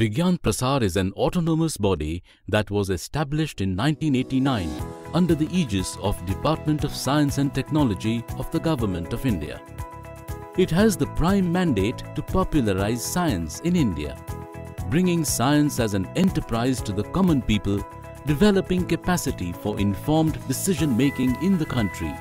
Vigyan Prasar is an autonomous body that was established in 1989 under the aegis of Department of Science and Technology of the Government of India. It has the prime mandate to popularize science in India, bringing science as an enterprise to the common people, developing capacity for informed decision-making in the country,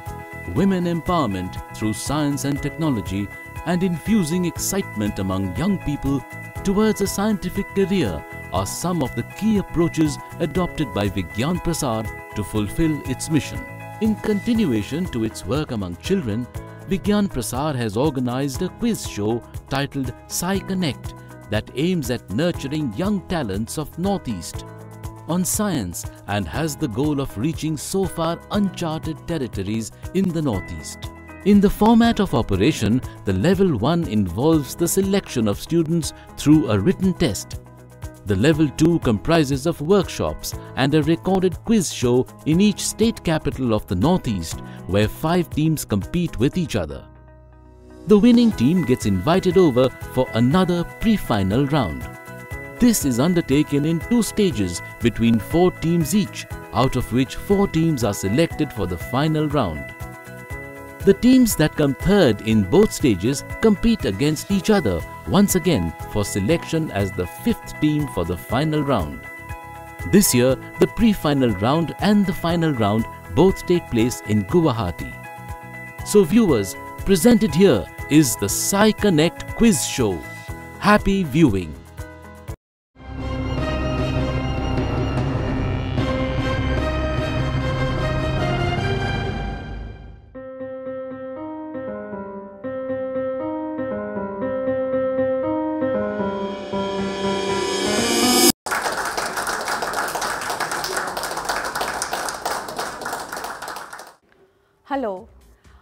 women empowerment through science and technology, and infusing excitement among young people towards a scientific career are some of the key approaches adopted by Vigyan Prasar to fulfill its mission. In continuation to its work among children, Vigyan Prasar has organized a quiz show titled Sci-Connect that aims at nurturing young talents of Northeast on science and has the goal of reaching so far uncharted territories in the Northeast. In the format of operation, the Level 1 involves the selection of students through a written test. The Level 2 comprises of workshops and a recorded quiz show in each state capital of the Northeast, where 5 teams compete with each other. The winning team gets invited over for another pre-final round. This is undertaken in 2 stages between 4 teams each, out of which 4 teams are selected for the final round. The teams that come third in both stages compete against each other once again for selection as the 5th team for the final round. This year, the pre-final round and the final round both take place in Guwahati. So viewers, presented here is the sci-connect quiz show. Happy viewing! Hello,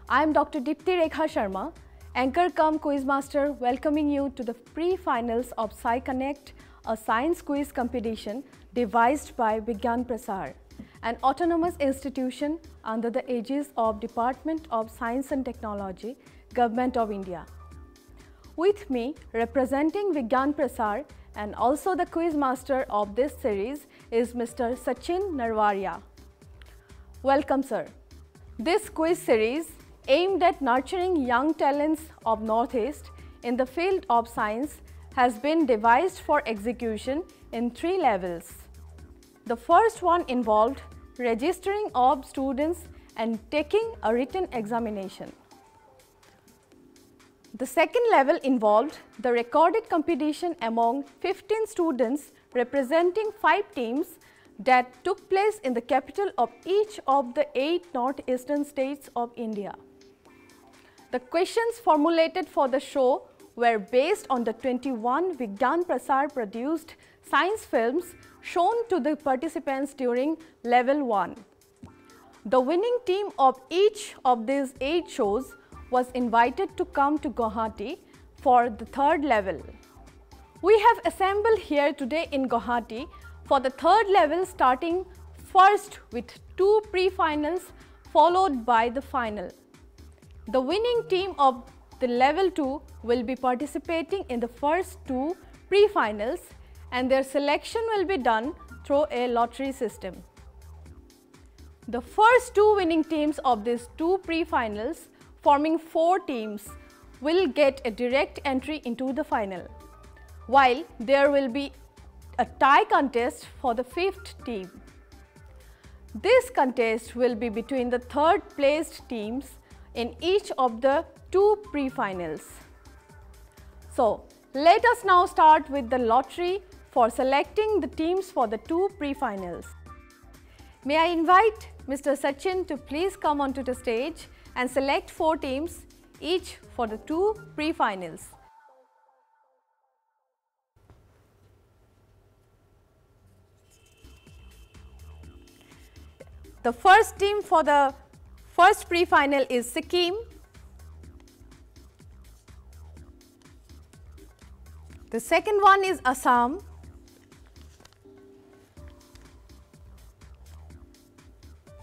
I am Dr. Dipti Rekha Sharma, Anchor cum Quizmaster, welcoming you to the pre-finals of sci-connect, a science quiz competition devised by Vigyan Prasar, an autonomous institution under the aegis of Department of Science and Technology, Government of India. With me, representing Vigyan Prasar and also the Quizmaster of this series is Mr. Sachin Narwaria. Welcome, sir. This quiz series, aimed at nurturing young talents of Northeast in the field of science, has been devised for execution in 3 levels. The first one involved registering of students and taking a written examination. The second level involved the recorded competition among 15 students representing 5 teams that took place in the capital of each of the 8 northeastern states of India. The questions formulated for the show were based on the 21 Vigyan Prasar produced science films shown to the participants during Level 1. The winning team of each of these 8 shows was invited to come to Guwahati for the 3rd level. We have assembled here today in Guwahati for the 3rd level, starting first with 2 pre-finals followed by the final. The winning team of the Level 2 will be participating in the first 2 pre-finals and their selection will be done through a lottery system. The first 2 winning teams of these 2 pre-finals, forming 4 teams, will get a direct entry into the final, while there will be a tie contest for the 5th team. This contest will be between the 3rd placed teams in each of the 2 pre-finals. So, let us now start with the lottery for selecting the teams for the 2 pre-finals. May I invite Mr. Sachin to please come onto the stage and select 4 teams each for the 2 pre-finals. The first team for the first pre-final is Sikkim. The second one is Assam.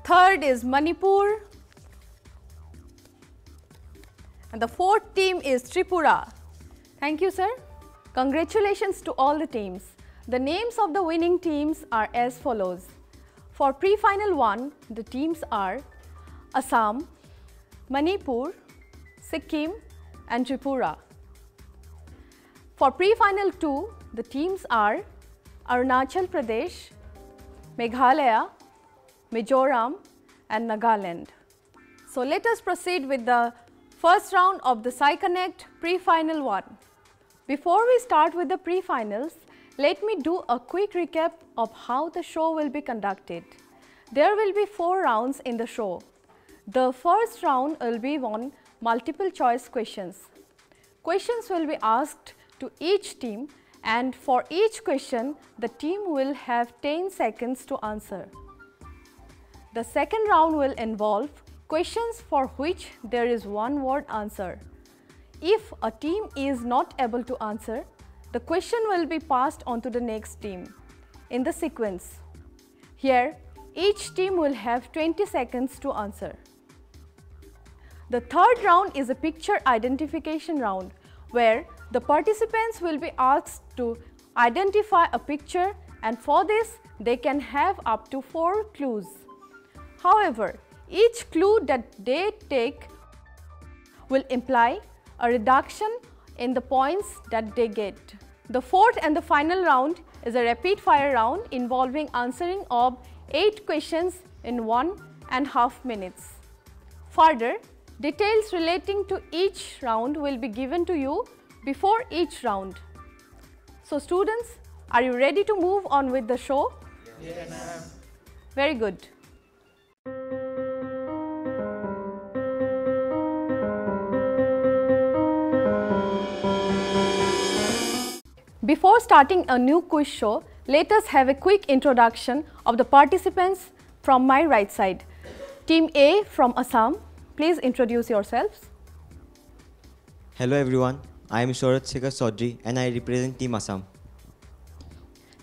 Third is Manipur. And the 4th team is Tripura. Thank you, sir. Congratulations to all the teams. The names of the winning teams are as follows. For pre-final 1, the teams are Assam, Manipur, Sikkim and Tripura. For pre-final 2, the teams are Arunachal Pradesh, Meghalaya, Mizoram and Nagaland. So let us proceed with the first round of the sci-connect pre-final 1. Before we start with the pre-finals, let me do a quick recap of how the show will be conducted. There will be 4 rounds in the show. The first round will be on multiple choice questions. Questions will be asked to each team, and for each question, the team will have 10 seconds to answer. The second round will involve questions for which there is one word answer. If a team is not able to answer, the question will be passed on to the next team in the sequence. Here, each team will have 20 seconds to answer. The third round is a picture identification round, where the participants will be asked to identify a picture, and for this they can have up to 4 clues. However, each clue that they take will imply a reduction in the points that they get. The fourth and the final round is a rapid fire round involving answering of 8 questions in 1.5 minutes. Further, details relating to each round will be given to you before each round. So students, are you ready to move on with the show? Yes, ma'am. Very good. Before starting a new quiz show, let us have a quick introduction of the participants from my right side. Team A from Assam, please introduce yourselves. Hello everyone, I am Shorat Shekhar Chaudhary and I represent Team Assam.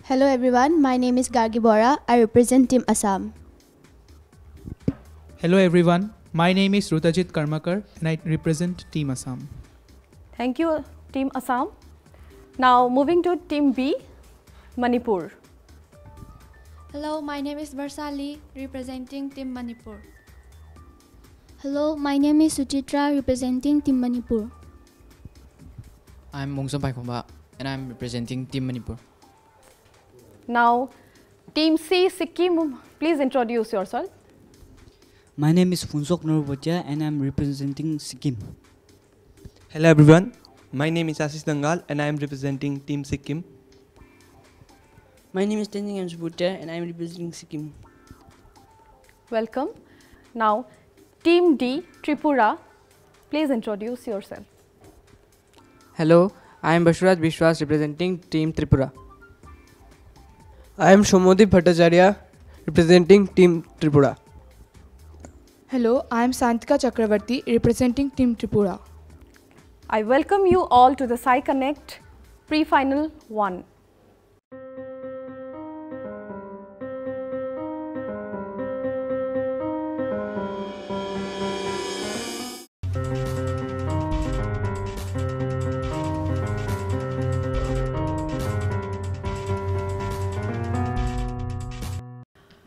Hello everyone, my name is Gargi Bora. I represent Team Assam. Hello everyone, my name is Rutajit Karmakar and I represent Team Assam. Thank you, Team Assam. Now moving to Team B, Manipur. Hello, my name is Varsali, representing Team Manipur. Hello, my name is Suchitra, representing Team Manipur. I'm Mongsom Paikhomba and I'm representing Team Manipur. Now Team C, Sikkim, please introduce yourself. My name is Funsok Norbotia and I'm representing Sikkim. Hello everyone, my name is Ashish Dangal and I am representing Team Sikkim. My name is Tenzing Amshubutia and I am representing Sikkim. Welcome. Now Team D, Tripura, please introduce yourself. Hello, I am Bashuraj Bishwas representing Team Tripura. I am Shomodip Bhattacharya representing Team Tripura. Hello, I am Santika Chakravarti representing Team Tripura. I welcome you all to the sci-connect pre-final 1.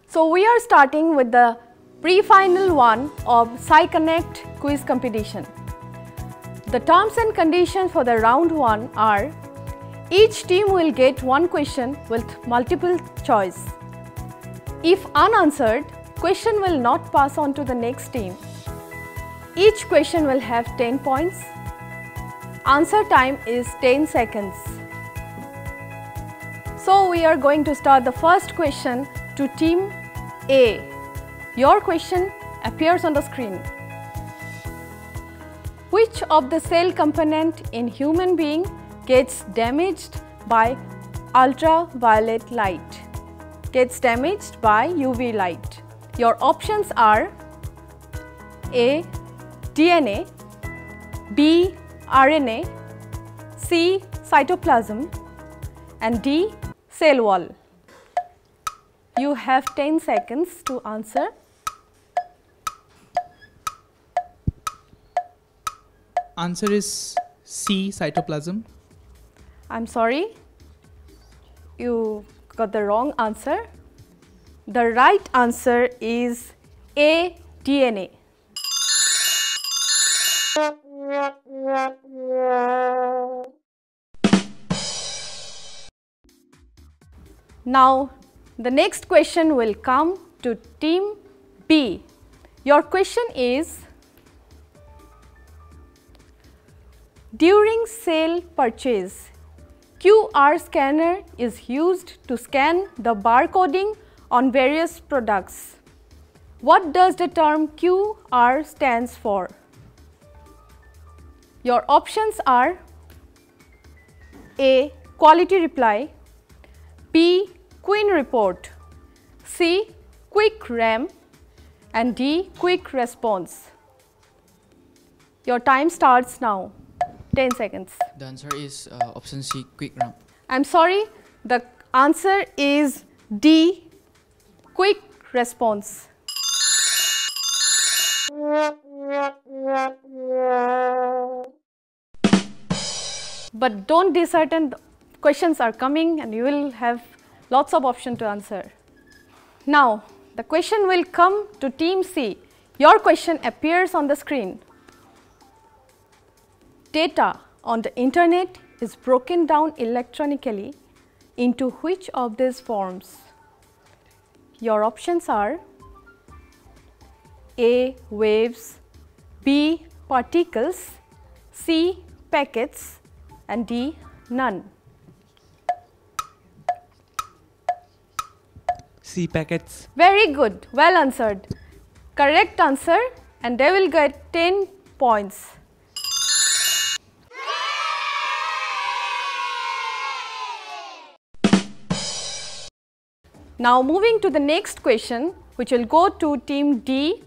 So we are starting with the pre-final 1 of sci-connect quiz competition. The terms and conditions for the round 1 are: each team will get 1 question with multiple choice. If unanswered, question will not pass on to the next team. Each question will have 10 points. Answer time is 10 seconds. So we are going to start the first question to Team A. Your question appears on the screen. Which of the cell component in human being gets damaged by ultraviolet light? Gets damaged by UV light. Your options are A. DNA, B. RNA, C. Cytoplasm and D. Cell wall. You have 10 seconds to answer. Answer is C, cytoplasm. I'm sorry. you got the wrong answer. The right answer is A, DNA. Now, the next question will come to team B. Your question is, during sale purchase, QR scanner is used to scan the barcoding on various products. What does the term QR stands for? Your options are A, quality reply, B, Queen report, C, quick RAM, and D, quick response. Your time starts now. 10 seconds. The answer is option C, quick RAM. I'm sorry, the answer is D, quick response. But don't dishearten, questions are coming and you will have lots of options to answer. Now, the question will come to team C. Your question appears on the screen. Data on the internet is broken down electronically into which of these forms? Your options are A, waves, B, particles, C, packets, and D, none. C, packets. Very good, well answered. Correct answer, and they will get 10 points. Now moving to the next question, which will go to team D.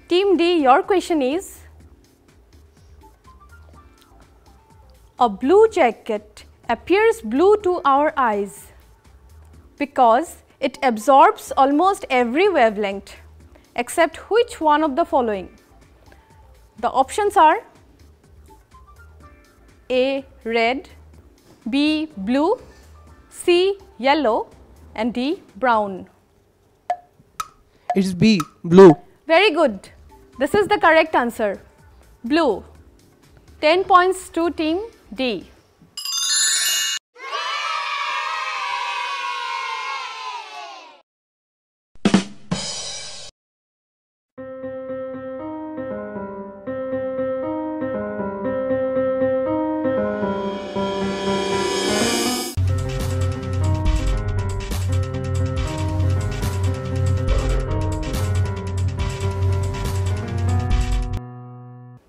Team D, your question is, a blue jacket appears blue to our eyes because it absorbs almost every wavelength except which one of the following? The options are A, red, B, blue, C, yellow, and D, brown. It's B, blue. Very good. This is the correct answer. Blue. 10 points to team D.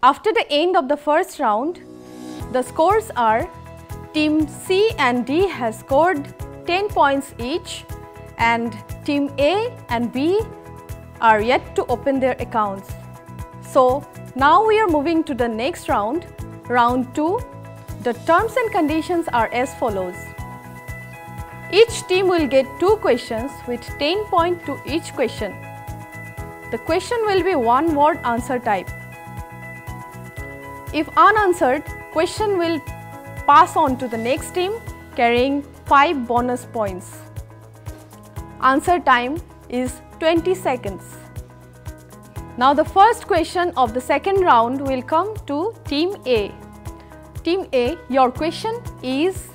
After the end of the first round, the scores are team C and D has scored 10 points each and team A and B are yet to open their accounts. So now we are moving to the next round, round 2. The terms and conditions are as follows. Each team will get 2 questions with 10 points to each question. The question will be one word answer type. If unanswered, question will pass on to the next team carrying 5 bonus points. Answer time is 20 seconds. Now the first question of the second round will come to team A. Team A, your question is,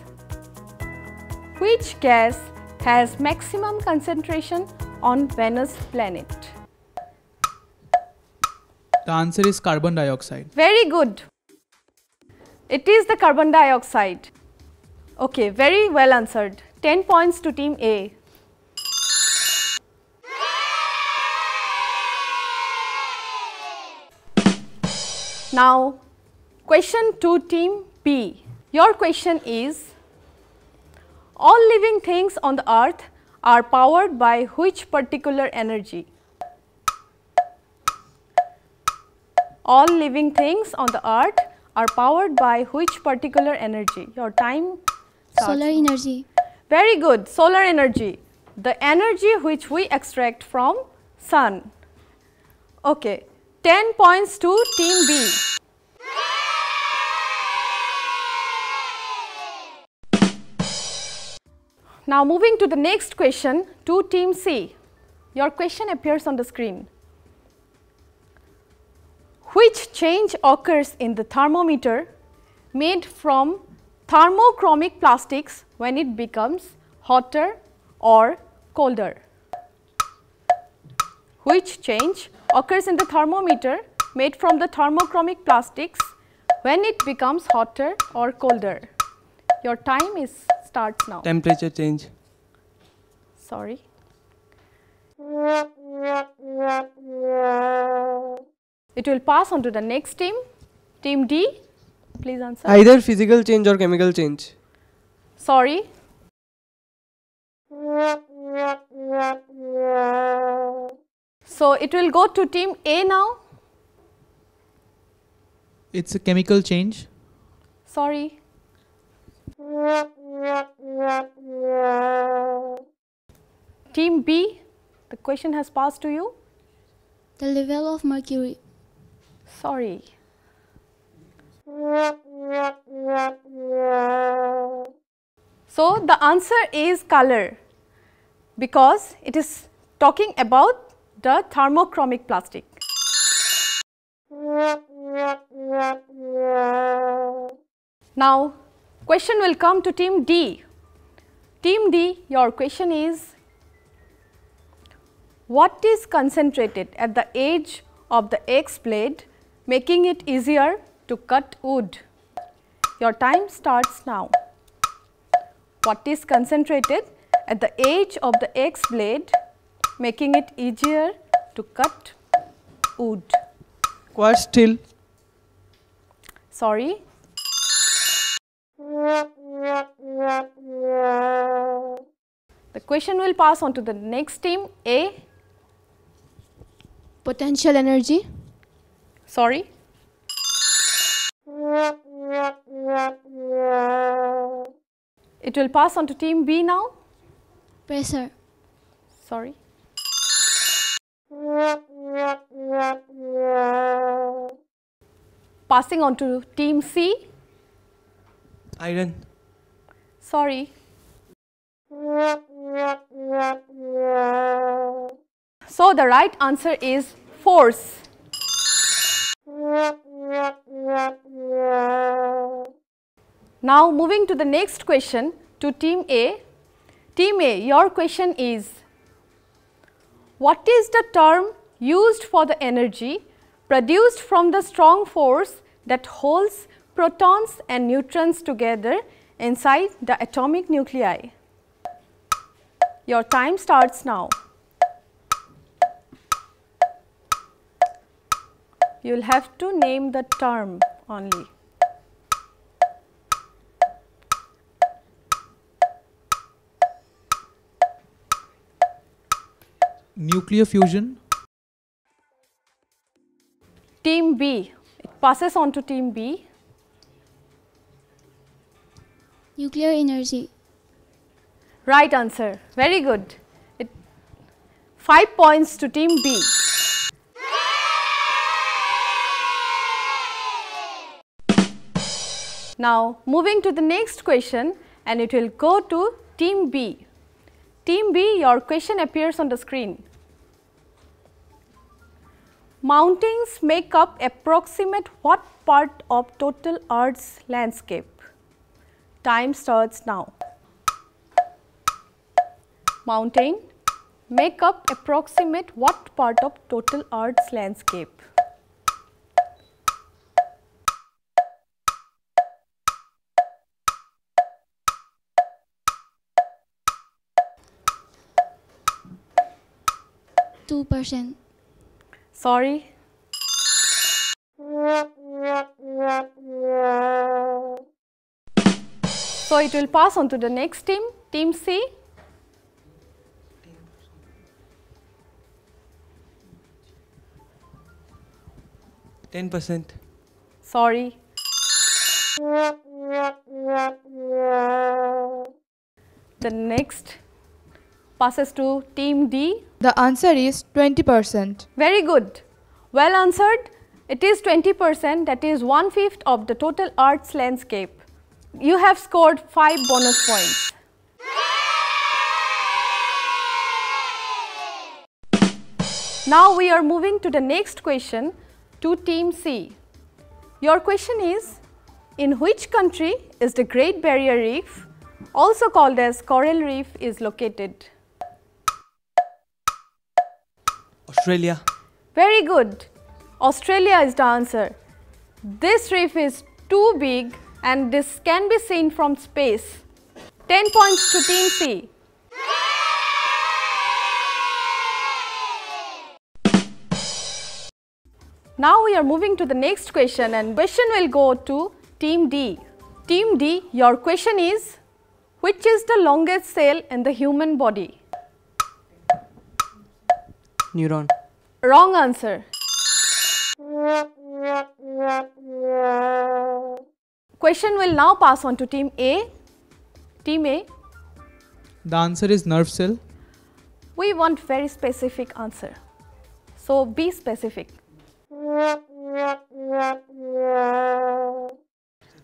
which gas has maximum concentration on Venus planet? The answer is carbon dioxide. Very good. It is the carbon dioxide. Okay, very well answered. 10 points to team A. Now, question to team B. Your question is, all living things on the earth are powered by which particular energy? All living things on the earth are powered by which particular energy? Your time starts. Solar energy. Very good, solar energy. The energy which we extract from sun. Okay, 10 points to team B. Now moving to the next question to team C. Your question appears on the screen. Which change occurs in the thermometer made from thermochromic plastics when it becomes hotter or colder? Which change occurs in the thermometer made from the thermochromic plastics when it becomes hotter or colder? Your time starts now. Temperature change. Sorry. It will pass on to the next team. Team D, please answer. Either physical change or chemical change. Sorry. So it will go to team A now. It's a chemical change. Sorry. Team B, the question has passed to you. The level of mercury. Sorry. So the answer is color, because it is talking about the thermochromic plastic. Now question will come to team D. Team D, your question is, what is concentrated at the edge of the X blade, making it easier to cut wood? Your time starts now. What is concentrated at the edge of the X blade, making it easier to cut wood? Quartz steel. Sorry. The question will pass on to the next team, A. Potential energy. Sorry. It will pass on to team B now. Pressure. Sorry. Passing on to team C. Iron. Sorry. So the right answer is force. Now moving to the next question to team A. Team A, your question is, what is the term used for the energy produced from the strong force that holds protons and neutrons together inside the atomic nuclei? Your time starts now. You will have to name the term only. Nuclear fusion. Team B, it passes on to team B. Nuclear energy. Right answer, very good. 5 points to team B. Now moving to the next question, and it will go to team B. Team B, your question appears on the screen. Mountains make up approximate what part of total Earth's landscape? Time starts now. Mountain make up approximate what part of total Earth's landscape? %2. Sorry. So it will pass on to the next team, team C. %10. Sorry. The next passes to team D. The answer is 20%. Very good. Well answered. It is 20%, that is 1/5 of the total Earth's landscape. You have scored 5 bonus points. Now we are moving to the next question to Team C. Your question is, in which country is the Great Barrier Reef, also called as Coral Reef, is located? Australia. Very good. Australia is the answer. This reef is too big and this can be seen from space. 10 points to Team C. Now we are moving to the next question, and question will go to Team D. Team D, your question is, which is the longest cell in the human body? Neuron. Wrong answer. Question will now pass on to Team A. Team A. The answer is nerve cell. We want very specific answer. So be specific.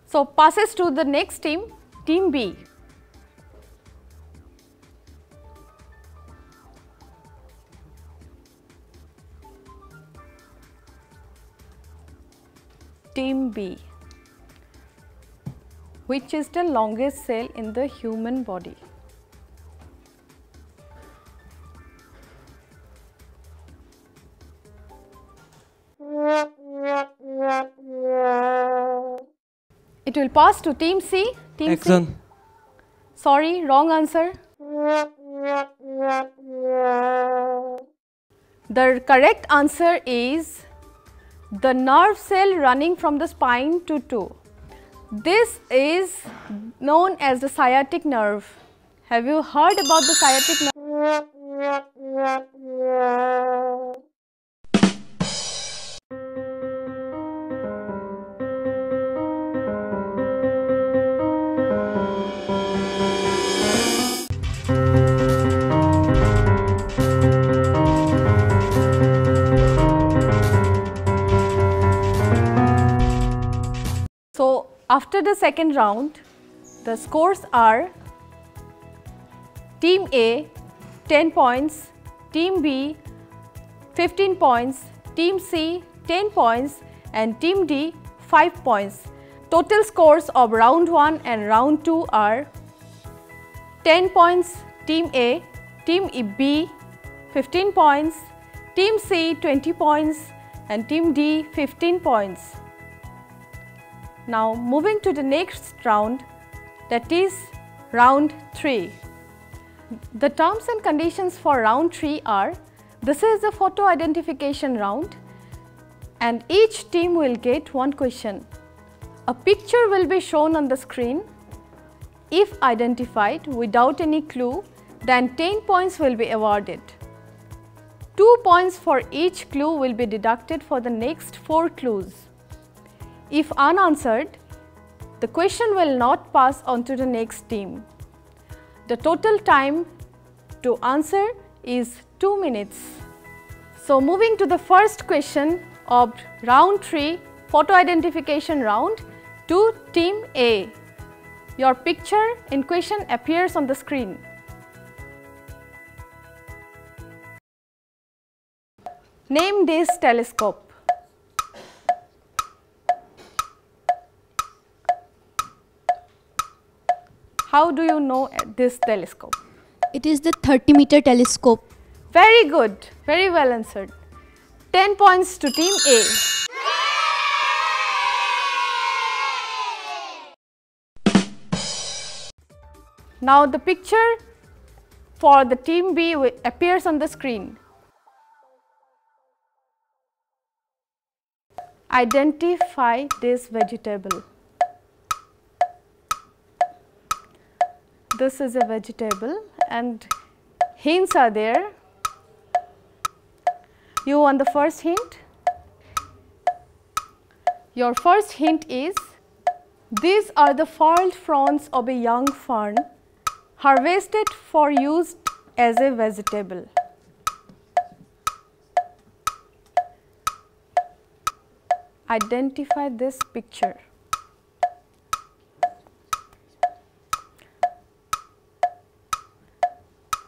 So passes to the next team, Team B. Team B. Which is the longest cell in the human body? It will pass to Team C. Team Axon. C. Sorry, wrong answer. The correct answer is the nerve cell running from the spine to toe. This is known as the sciatic nerve. Have you heard about the sciatic nerve? So, after the second round, the scores are Team A 10 points, Team B 15 points, Team C 10 points and Team D 5 points. Total scores of round 1 and round 2 are 10 points Team A, Team B 15 points, Team C 20 points and Team D 15 points. Now moving to the next round, that is round 3. The terms and conditions for round 3 are, this is the photo identification round and each team will get one question. A picture will be shown on the screen. If identified without any clue, then 10 points will be awarded. 2 points for each clue will be deducted for the next 4 clues. If unanswered, the question will not pass on to the next team. The total time to answer is 2 minutes. So moving to the first question of round 3 photo identification round to Team A. Your picture in question appears on the screen. Name this telescope. How do you know this telescope? It is the 30-meter telescope. Very good. Very well answered. 10 points to Team A. Now the picture for the Team B appears on the screen. Identify this vegetable. This is a vegetable and hints are there. You want the first hint? Your first hint is, these are the furled fronds of a young fern harvested for use as a vegetable. Identify this picture.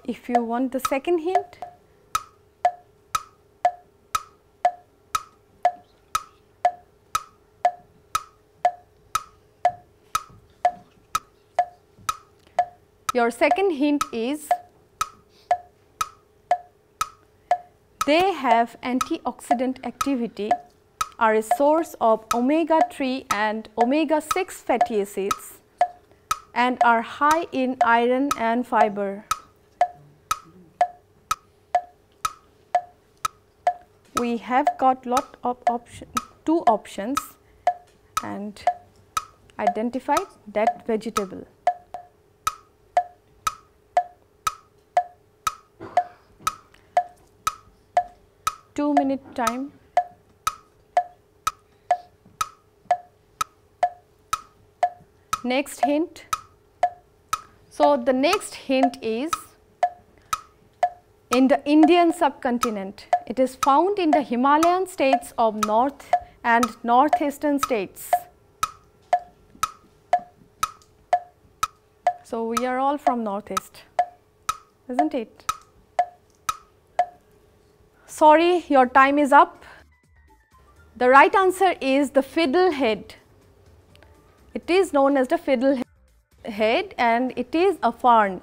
If you want the second hint, Your second hint is they have antioxidant activity, are a source of omega-3 and omega-6 fatty acids, and are high in iron and fiber. We have got lot of two options and identify that vegetable. Two-minute time. Next hint. So, the next hint is in the Indian subcontinent. It is found in the Himalayan states of north and northeastern states. So, we are all from northeast, isn't it? Sorry, your time is up. The right answer is the fiddlehead. It is known as the fiddlehead and it is a fern.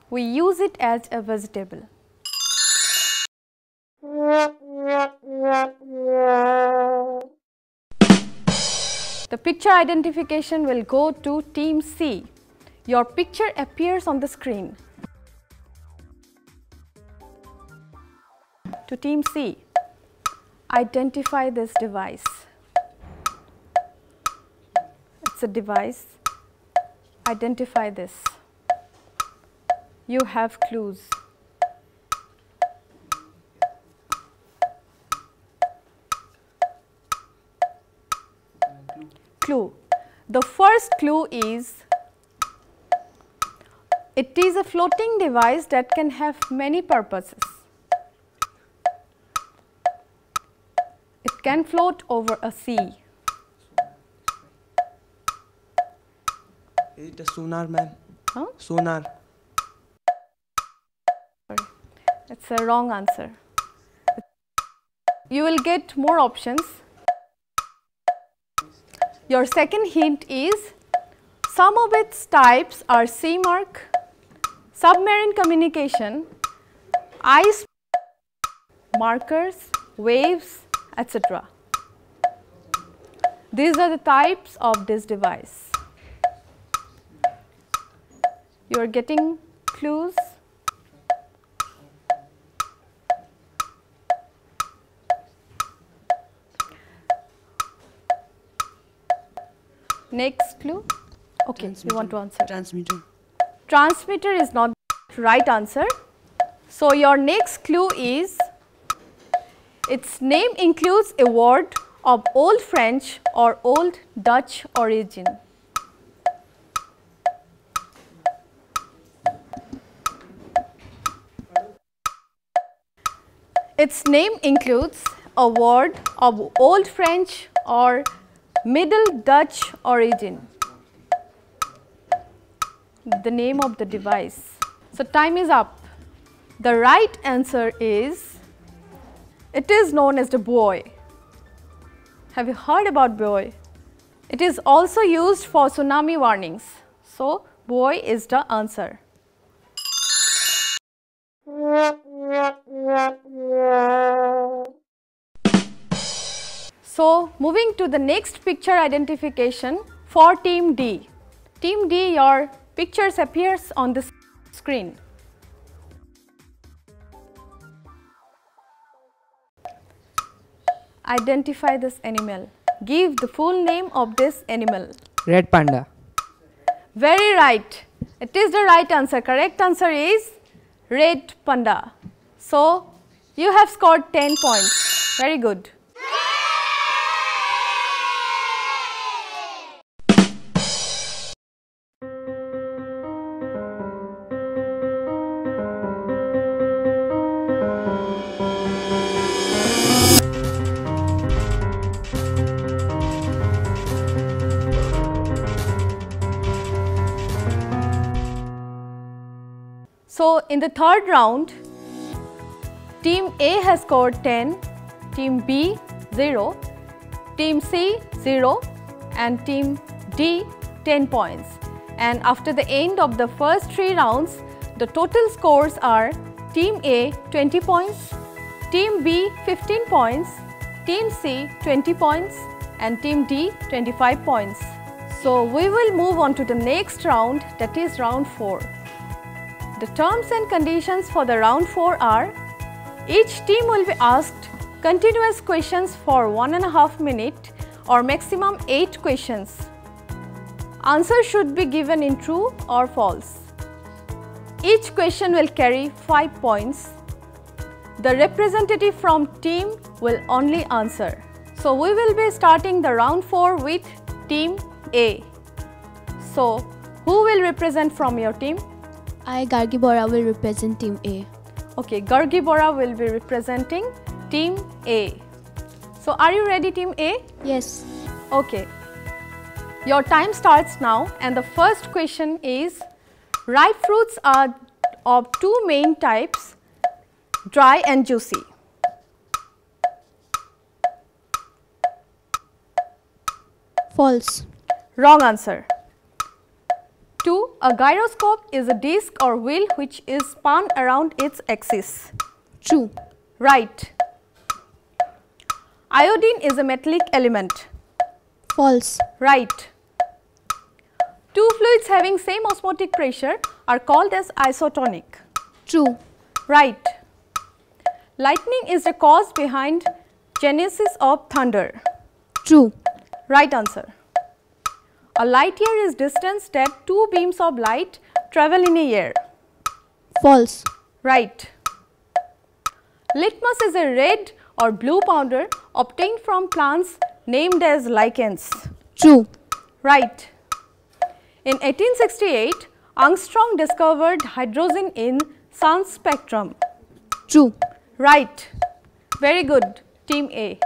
We use it as a vegetable. The picture identification will go to Team C. Your picture appears on the screen. To Team C, identify this device. It's a device. Identify this. You have clues. Clue. The first clue is it is a floating device that can have many purposes. It can float over a sea. Is it a sonar, ma'am? Huh? Sonar. Sorry, it's a wrong answer. You will get more options. Your second hint is some of its types are sea mark, submarine communication, ice markers, waves, etc. These are the types of this device. You are getting clues. Next clue. Okay, you want to answer. Transmitter. Transmitter is not the right answer. So, your next clue is its name includes a word of Old French or Old Dutch origin. Its name includes a word of Old French or Middle Dutch origin. The name of the device. So, time is up. The right answer is, it is known as the buoy. Have you heard about buoy? It is also used for tsunami warnings. So, buoy is the answer. So, moving to the next picture identification for Team D. Team D, your pictures appears on the screen. Identify this animal. Give the full name of this animal. Red panda. Very right. It is the right answer. Correct answer is red panda. So, you have scored 10 points. Very good. So, in the third round, Team A has scored 10, Team B 0, Team C 0 and Team D 10 points. And after the end of the first 3 rounds, the total scores are Team A 20 points, Team B 15 points, Team C 20 points and Team D 25 points. So we will move on to the next round, that is round 4. The terms and conditions for the round 4 are: each team will be asked continuous questions for 1.5 minutes or maximum 8 questions. Answers should be given in true or false. Each question will carry 5 points. The representative from team will only answer. So we will be starting the round 4 with Team A. So who will represent from your team? I, Gargi Bora, will represent Team A. Okay, Gargi Bora will be representing Team A. So are you ready, Team A? Yes. Okay. Your time starts now and the first question is: ripe fruits are of 2 main types, dry and juicy. False. Wrong answer. 2. A gyroscope is a disc or wheel which is spun around its axis. True. Right. Iodine is a metallic element. False. Right. 2 fluids having same osmotic pressure are called as isotonic. True. Right. Lightning is the cause behind genesis of thunder. True. Right answer. A light year is distance that 2 beams of light travel in a year. False. Right. Litmus is a red or blue powder obtained from plants named as lichens. True. Right. In 1868, Armstrong discovered hydrogen in sun's spectrum. True. Right. Very good, Team A.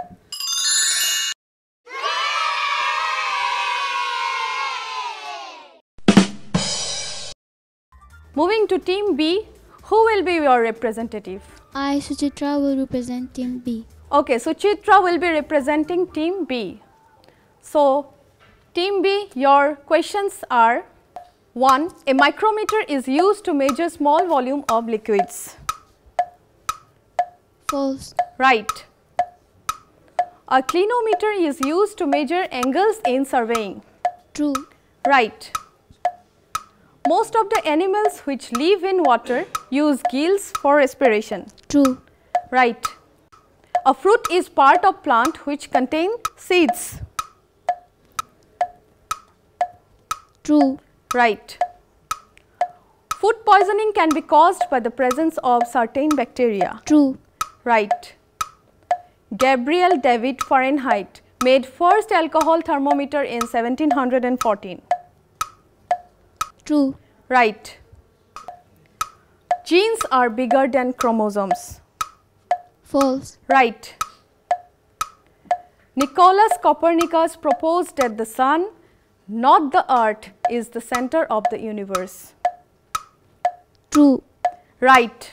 Moving to Team B, who will be your representative? I, Suchitra, will represent Team B. Okay, so Chitra will be representing Team B. So, Team B, your questions are: 1. A micrometer is used to measure small volume of liquids. False. Right. A clinometer is used to measure angles in surveying. True. Right. Most of the animals which live in water use gills for respiration. True. Right. A fruit is part of plant which contain seeds. True. Right. Food poisoning can be caused by the presence of certain bacteria. True. Right. Gabriel David Fahrenheit made first alcohol thermometer in 1714. True. Right. Genes are bigger than chromosomes. False. Right. Nicolaus Copernicus proposed that the sun, not the earth, is the center of the universe. True. Right.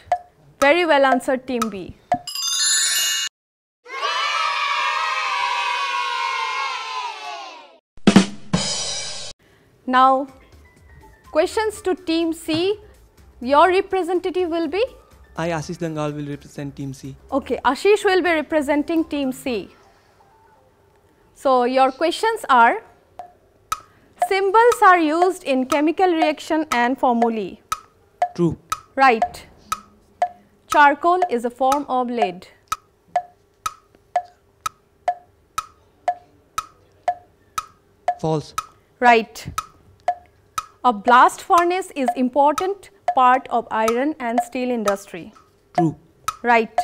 Very well answered, Team B. Now, questions to Team C. Your representative will be? I, Ashish Dangal, will represent Team C. Okay, Ashish will be representing Team C. So, your questions are: symbols are used in chemical reaction and formulae. True. Right. Charcoal is a form of lead. False. Right. A blast furnace is important part of iron and steel industry. True. Right.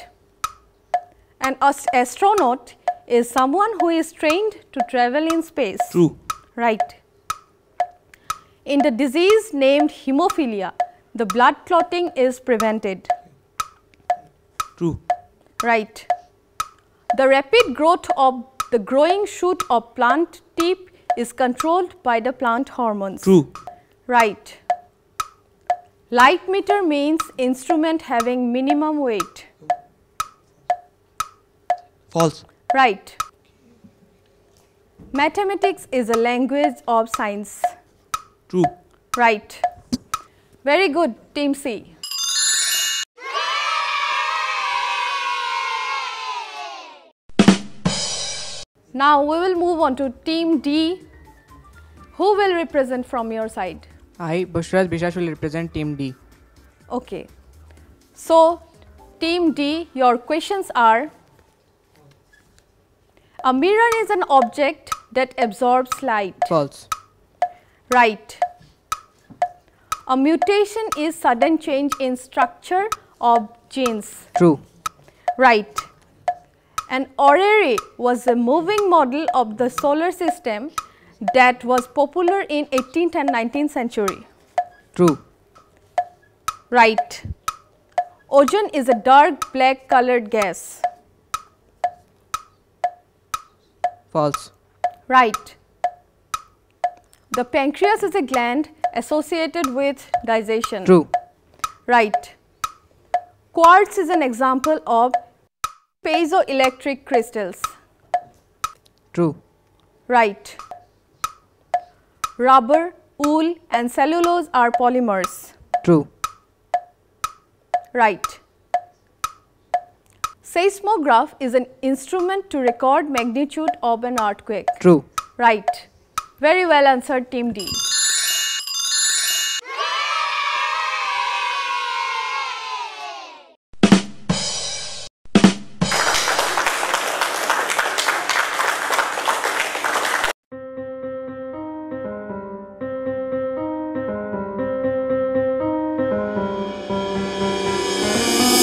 An astronaut is someone who is trained to travel in space. True. Right. In the disease named hemophilia, the blood clotting is prevented. True. Right. The rapid growth of the growing shoot of plant tip is controlled by the plant hormones. True. Right. Light meter means instrument having minimum weight. False. Right. Mathematics is a language of science. True. Right. Very good, Team C. Now we will move on to Team D. Who will represent from your side? I, Bushras Bishash, will represent Team D. Okay. So, Team D, your questions are: a mirror is an object that absorbs light. False. Right. A mutation is sudden change in structure of genes. True. Right. An orrery was a moving model of the solar system that was popular in 18th and 19th century. True. Right. Ozone is a dark black colored gas. False. Right. The pancreas is a gland associated with digestion. True. Right. Quartz is an example of piezoelectric crystals. True. Right. Rubber, wool and cellulose are polymers. True. Right. Seismograph is an instrument to record magnitude of an earthquake. True. Right. Very well answered, Team D.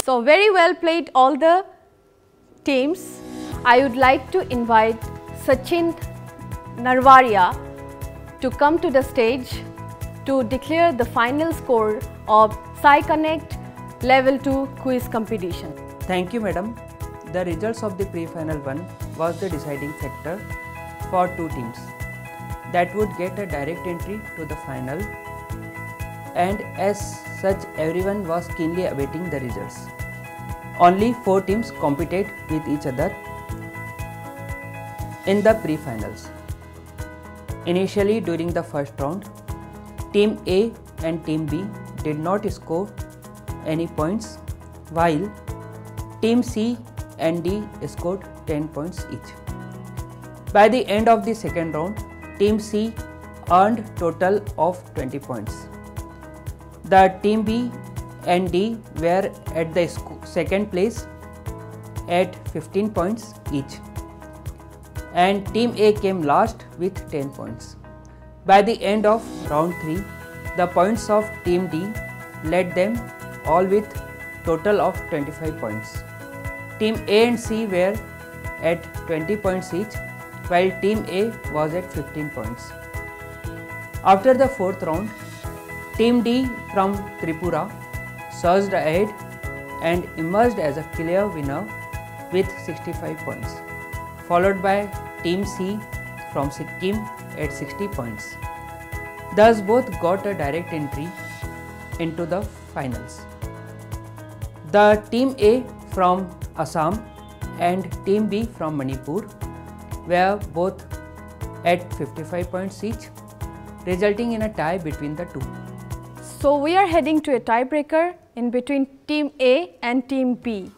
So, very well played all the teams. I would like to invite Sachin Narwaria to come to the stage to declare the final score of sci-connect level 2 quiz competition. Thank you, madam. The results of the pre-final one was the deciding factor for two teams that would get a direct entry to the final, and as such everyone was keenly awaiting the results. Only 4 teams competed with each other in the pre-finals. Initially during the first round, Team A and Team B did not score any points, while Team C and D scored 10 points each. By the end of the second round, Team C earned total of 20 points. The Team B and D were at the second place at 15 points each, and Team A came last with 10 points. By the end of round 3, the points of Team D led them all with total of 25 points. Team A and C were at 20 points each, while Team A was at 15 points. After the fourth round, Team D from Tripura surged ahead and emerged as a clear winner with 65 points, followed by Team C from Sikkim at 60 points. Thus both got a direct entry into the finals. The Team A from Assam and Team B from Manipur were both at 55 points each, resulting in a tie between the two. So, we are heading to a tiebreaker in between Team A and Team B.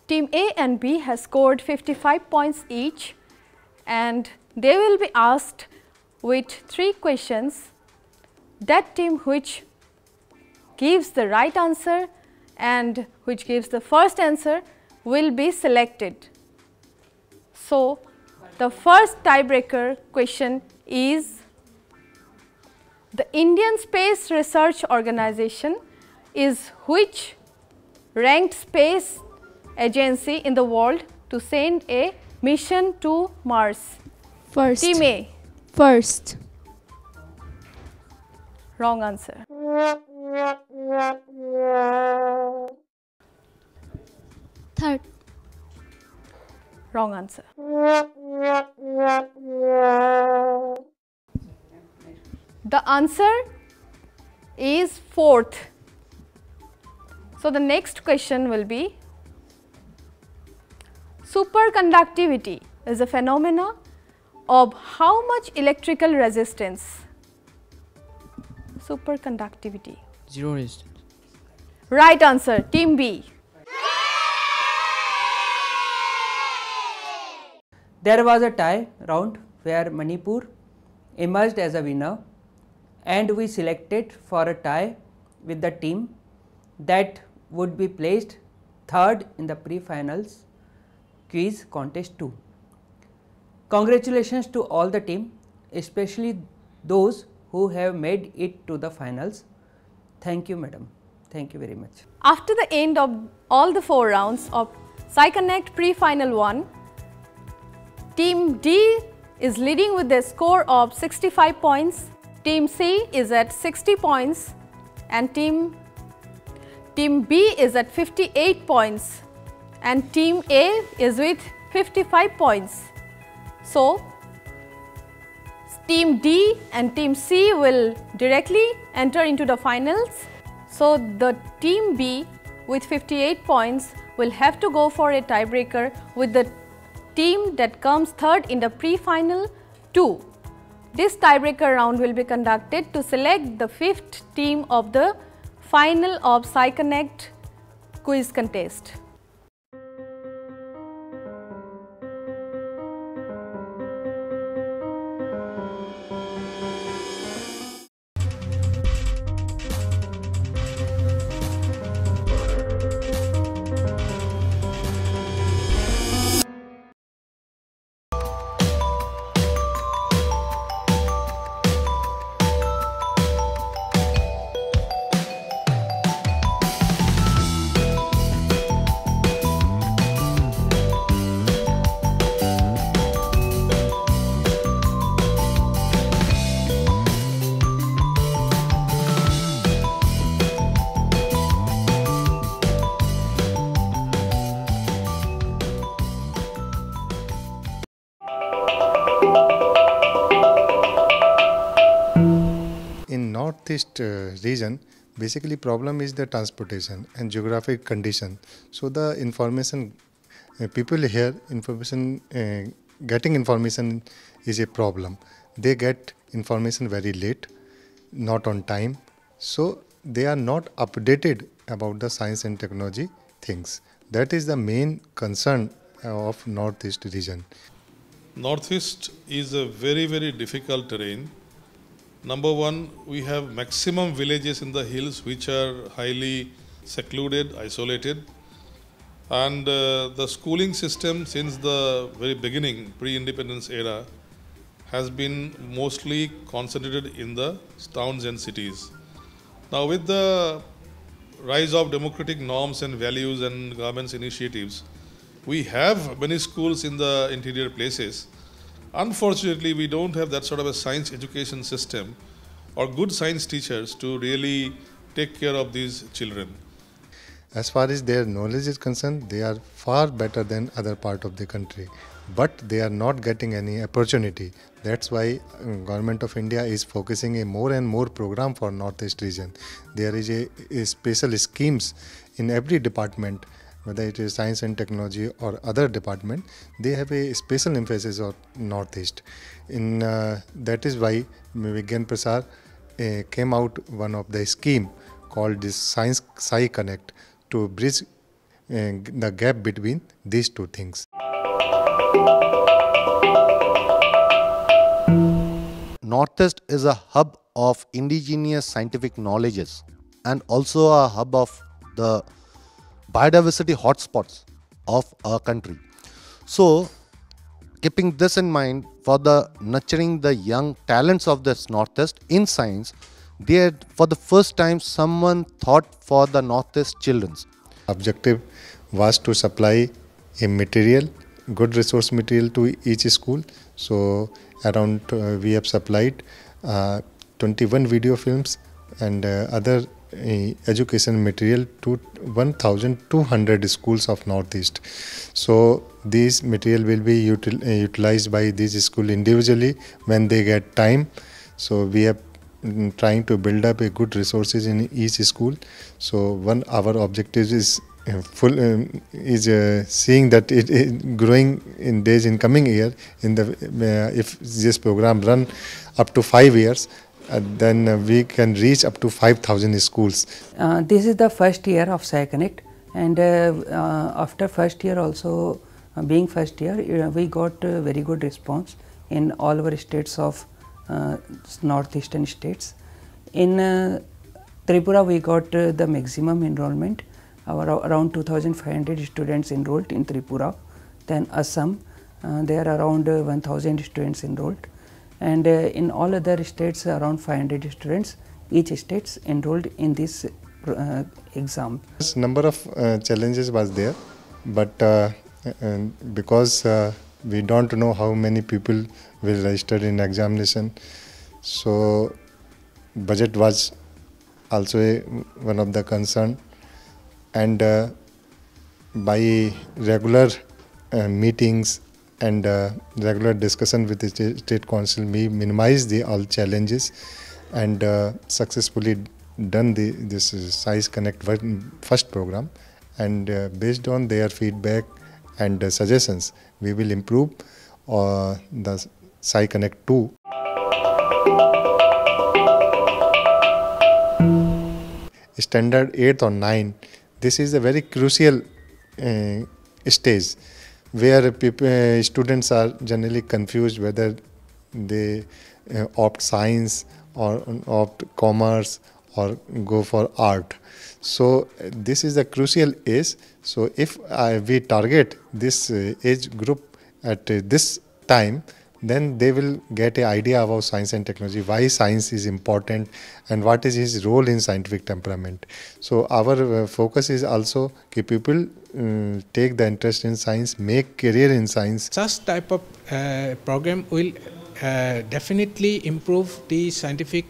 Team A and B has scored 55 points each, and they will be asked with 3 questions. That team which gives the right answer and which gives the first answer will be selected. So, the first tiebreaker question is: the Indian Space Research Organization is which ranked space agency in the world to send a mission to Mars? First. Team A. First. Wrong answer. Third. Wrong answer. The answer is fourth. So, the next question will be: superconductivity is a phenomena of how much electrical resistance? superconductivity? Zero resistance. Right answer, Team B. There was a tie round where Manipur emerged as a winner, and we selected for a tie with the team that would be placed third in the pre-finals quiz contest 2. Congratulations to all the team, especially those who have made it to the finals. Thank you, madam. Thank you very much. After the end of all the 4 rounds of sci-connect pre-final 1, Team D is leading with a score of 65 points, Team C is at 60 points and Team B is at 58 points and Team A is with 55 points. So, Team D and Team C will directly enter into the finals. So, the Team B with 58 points will have to go for a tiebreaker with the team that comes third in the pre-final 2. This tiebreaker round will be conducted to select the 5th team of the final of sci-connect quiz contest. Northeast region, basically problem is the transportation and geographic condition. So the information people here, getting information is a problem. They get information very late, not on time. So they are not updated about the science and technology things. That is the main concern of Northeast region. Northeast is a very, very difficult terrain. Number one, we have maximum villages in the hills which are highly secluded, isolated. And the schooling system since the very beginning, pre-independence era, has been mostly concentrated in the towns and cities. Now with the rise of democratic norms and values and government's initiatives, we have many schools in the interior places. Unfortunately, we don't have that sort of a science education system or good science teachers to really take care of these children. As far as their knowledge is concerned, they are far better than other part of the country, but they are not getting any opportunity. That's why Government of India is focusing a more and more program for Northeast region. There is a special schemes in every department, whether it is science and technology or other department, they have a special emphasis on Northeast. That is why Vigyan Prasar came out one of the scheme called this Science sci-connect to bridge the gap between these two things. Northeast is a hub of indigenous scientific knowledges and also a hub of the biodiversity hotspots of our country. So, keeping this in mind, for the nurturing the young talents of this Northeast in science, there for the first time someone thought for the Northeast children's. Objective was to supply a material, good resource material to each school. So around we have supplied 21 video films and other education material to 1,200 schools of Northeast. So these material will be utilized by these schools individually when they get time. So we are trying to build up a good resources in each school. So our objective is seeing that it growing in days in coming year. If this program run up to 5 years, then we can reach up to 5,000 schools. This is the first year of sci-connect, and after first year also, being first year, we got very good response in all our states of northeastern states. In Tripura, we got the maximum enrollment, around 2,500 students enrolled in Tripura. Then Assam, there are around 1,000 students enrolled, and in all other states around 500 students each states enrolled in this exam. Number of challenges was there, but because we don't know how many people will register in examination, so budget was also one of the concern, and by regular meetings and regular discussion with the state council, we minimize the all challenges and successfully done this sci-connect first program, and based on their feedback and suggestions, we will improve the sci-connect 2. Standard 8 or 9, this is a very crucial stage where students are generally confused whether they opt science or opt commerce or go for art. So this is a crucial age. So if we target this age group at this time, then they will get an idea about science and technology, why science is important and what is his role in scientific temperament. So our focus is also that people take the interest in science, make career in science. Such type of program will definitely improve the scientific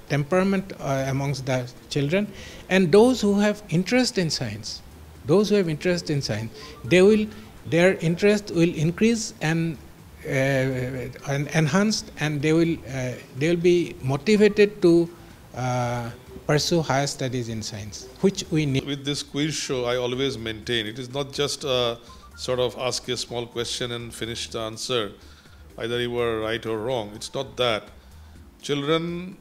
temperament amongst the children, and those who have interest in science, their interest will increase and enhanced, and they will be motivated to pursue higher studies in science, which we need. With this quiz show, I always maintain it is not just a sort of ask a small question and finish the answer, either you were right or wrong. It's not that. Children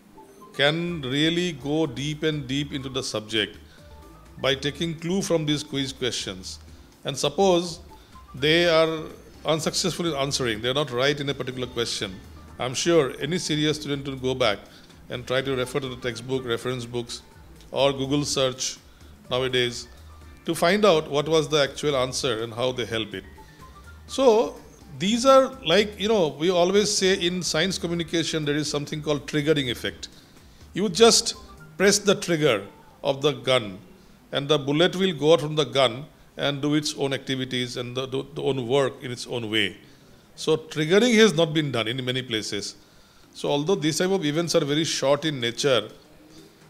can really go deep and deep into the subject by taking clue from these quiz questions. And suppose they are unsuccessful in answering, they are not right in a particular question, I'm sure any serious student will go back and try to refer to the textbook, reference books, or Google search nowadays to find out what was the actual answer and how they help it. So these are like, we always say in science communication there is something called triggering effect. You just press the trigger of the gun and the bullet will go out from the gun and do its own activities and the own work in its own way. So triggering has not been done in many places. So although these type of events are very short in nature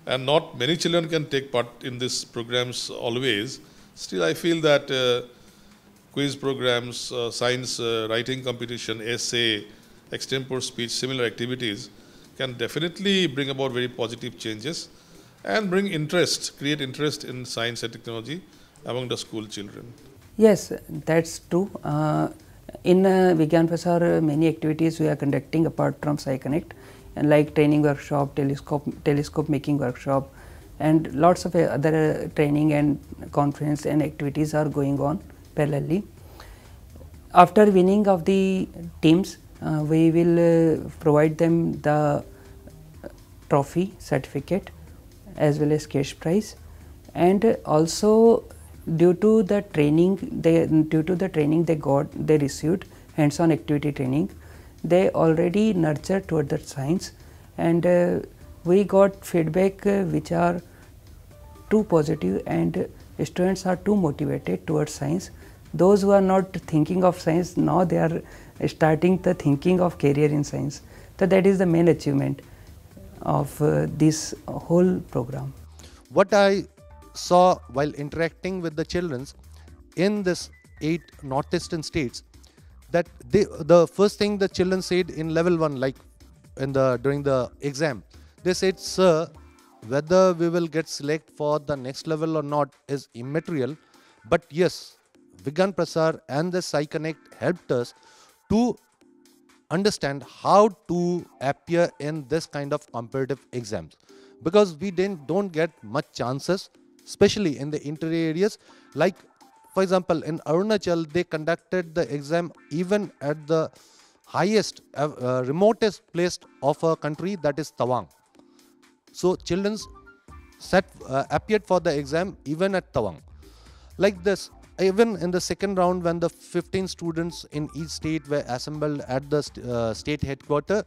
and not many children can take part in these programs always, still I feel that quiz programs, science writing competition, essay, extempore speech, similar activities can definitely bring about very positive changes and bring interest, create interest in science and technology among the school children. Yes, that's true. In Vigyan Prasar, many activities we are conducting apart from sci-connect, and like training workshop, telescope making workshop, and lots of other training and conference and activities are going on parallelly. After winning of the teams, we will provide them the trophy, certificate, as well as cash prize, and also due to the training they received, hands-on activity training, they already nurtured toward the science, and we got feedback which are too positive, and students are too motivated towards science. Those who are not thinking of science, now they are starting the thinking of career in science. So that is the main achievement of this whole program. What I saw while interacting with the children in this 8 northeastern states, that the first thing the children said in level 1, like during the exam, they said, sir, whether we will get select for the next level or not is immaterial, but yes, Vigyan Prasar and the sci-connect helped us to understand how to appear in this kind of competitive exams, because we don't get much chances, especially in the interior areas. Like, for example, in Arunachal, they conducted the exam even at the highest, remotest place of a country, that is Tawang. So children appeared for the exam even at Tawang. Like this, even in the second round, when the 15 students in each state were assembled at the state headquarters,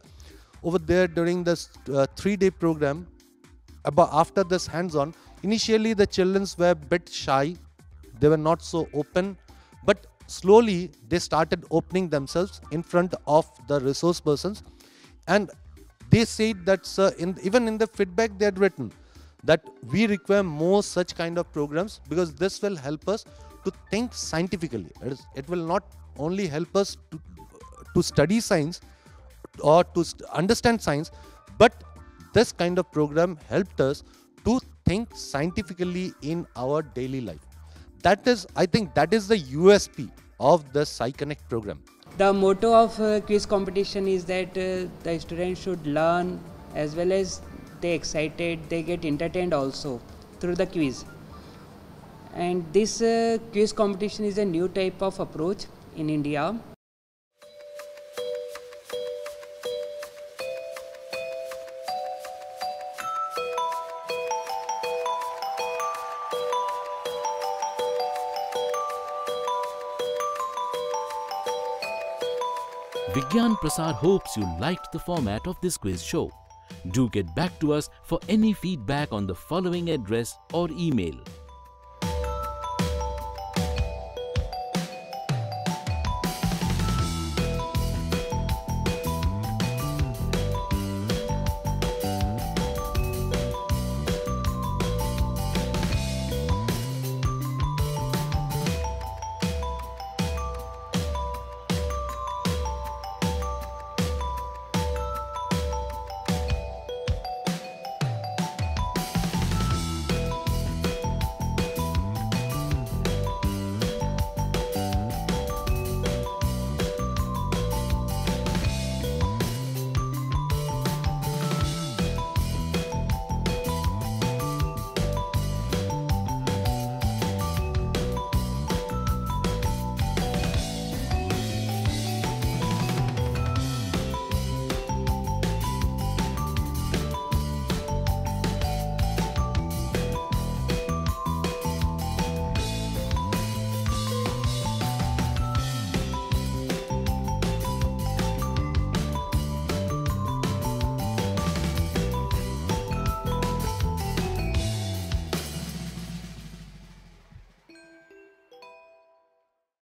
over there during this 3-day program, after this hands-on, initially the children were a bit shy, they were not so open, but slowly they started opening themselves in front of the resource persons. And they said that, even in the feedback they had written, that we require more such kind of programs, because this will help us to think scientifically. It will not only help us to study science or to understand science, but this kind of program helped us to think scientifically in our daily life. That is, I think, that is the USP of the sci-connect program. The motto of quiz competition is that the students should learn, as well as they excited, they get entertained also through the quiz. And this quiz competition is a new type of approach in India. Vigyan Prasad hopes you liked the format of this quiz show. Do get back to us for any feedback on the following address or email: